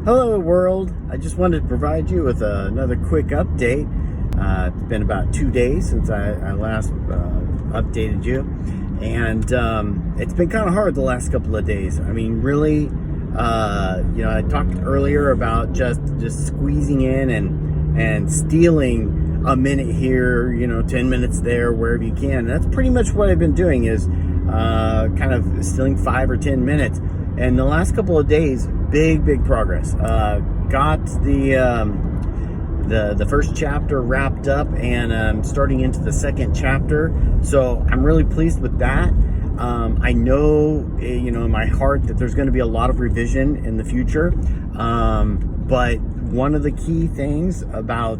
Hello world, I just wanted to provide you with another quick update. It's been about 2 days since I last updated you, and it's been kind of hard the last couple of days. I mean, really, I talked earlier about just squeezing in and stealing a minute here, 10 minutes there, wherever you can. That's pretty much what I've been doing, is kind of stealing 5 or 10 minutes. And the last couple of days, big progress. Got the first chapter wrapped up, and I'm starting into the second chapter. So I'm really pleased with that. I know, in my heart that there's going to be a lot of revision in the future. But one of the key things about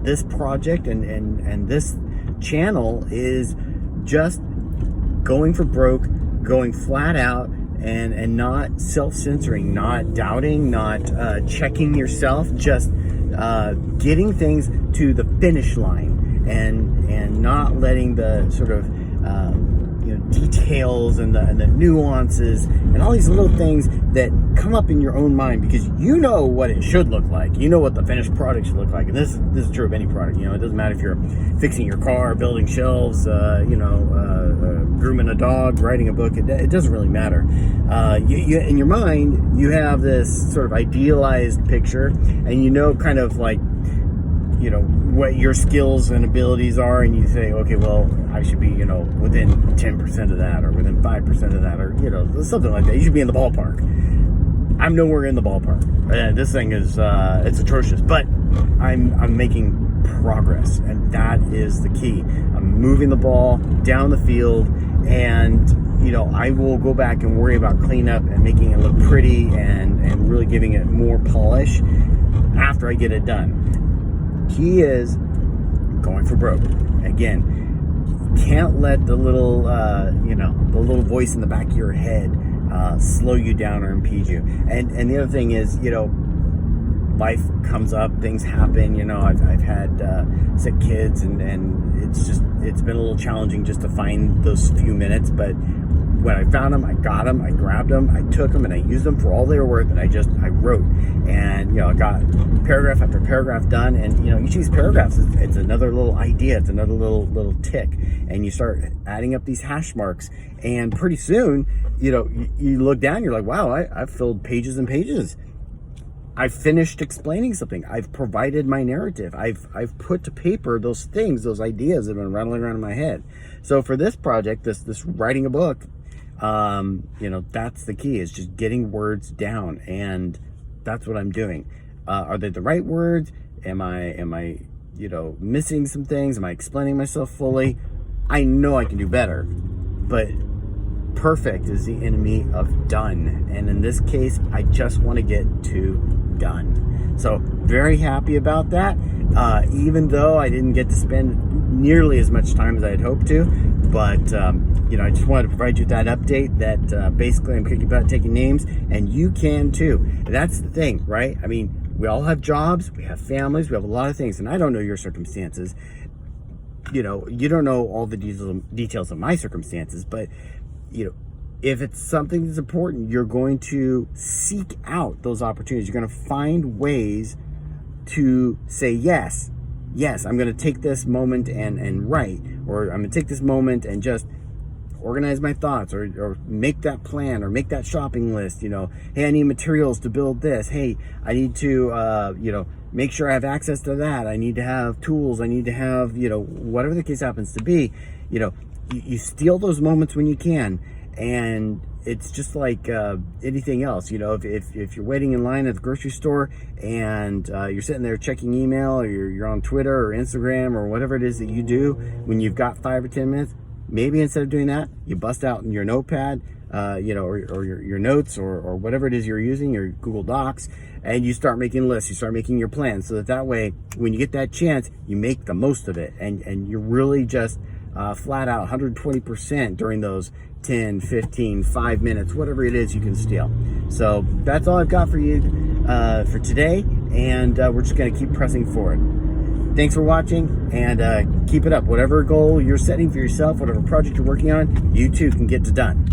this project and this channel is just going for broke, going flat out, and not self-censoring, not doubting, not checking yourself, just getting things to the finish line, and not letting the sort of details and the nuances and all these little things that come up in your own mind, because you know what it should look like, you know what the finished product should look like. And this is true of any product. It doesn't matter if you're fixing your car, building shelves, grooming a dog, writing a book. It doesn't really matter. You in your mind, you have this sort of idealized picture, and kind of like what your skills and abilities are, and you say, okay, well, I should be within 10% of that, or within 5% of that, or something like that. You should be in the ballpark. I'm nowhere in the ballpark. This thing is it's atrocious, but I'm making progress, and that is the key. I'm moving the ball down the field, and I will go back and worry about cleanup and making it look pretty and really giving it more polish after I get it done. Key is going for broke. Again, you can't let the little the little voice in the back of your head slow you down or impede you. And the other thing is, life comes up, things happen. I've had sick kids, and it's been a little challenging just to find those few minutes. But when I found them, I got them, I grabbed them, I took them, and I used them for all they were worth. And I wrote, and I got paragraph after paragraph done. And each of these paragraphs it's another little idea, it's another little tick, and you start adding up these hash marks, and pretty soon you look down, you're like, wow, I've filled pages and pages. I've finished explaining something. I've provided my narrative. I've put to paper those things, those ideas that have been rattling around in my head. So for this project, this writing a book, that's the key, is just getting words down, and that's what I'm doing. Are they the right words? Am I missing some things? Am I explaining myself fully? I know I can do better, but perfect is the enemy of done. And in this case, I just want to get to done. So very happy about that, even though I didn't get to spend nearly as much time as I had hoped to. But I just wanted to provide you with that update, that basically I'm kicking butt, taking names, and you can too. And that's the thing, right? I mean, we all have jobs, we have families, we have a lot of things, and I don't know your circumstances. You don't know all the details of my circumstances, but if it's something that's important, you're going to seek out those opportunities. You're going to find ways to say, yes, I'm going to take this moment and write, or I'm going to take this moment and just organize my thoughts, or make that plan, or make that shopping list. Hey, I need materials to build this. Hey, I need to, make sure I have access to that. I need to have tools. I need to have, whatever the case happens to be. You steal those moments when you can. And it's just like anything else. If you're waiting in line at the grocery store, and you're sitting there checking email, or you're on Twitter or Instagram or whatever it is that you do when you've got 5 or 10 minutes, maybe instead of doing that, you bust out your notepad, or your notes, or whatever it is you're using, your Google Docs, and you start making lists, you start making your plans, so that way, when you get that chance, you make the most of it, and you're really just flat out 120% during those 10, 15, 5 minutes, whatever it is you can steal. So that's all I've got for you for today, and we're just going to keep pressing forward. Thanks for watching, and keep it up. Whatever goal you're setting for yourself, whatever project you're working on, you too can get to done.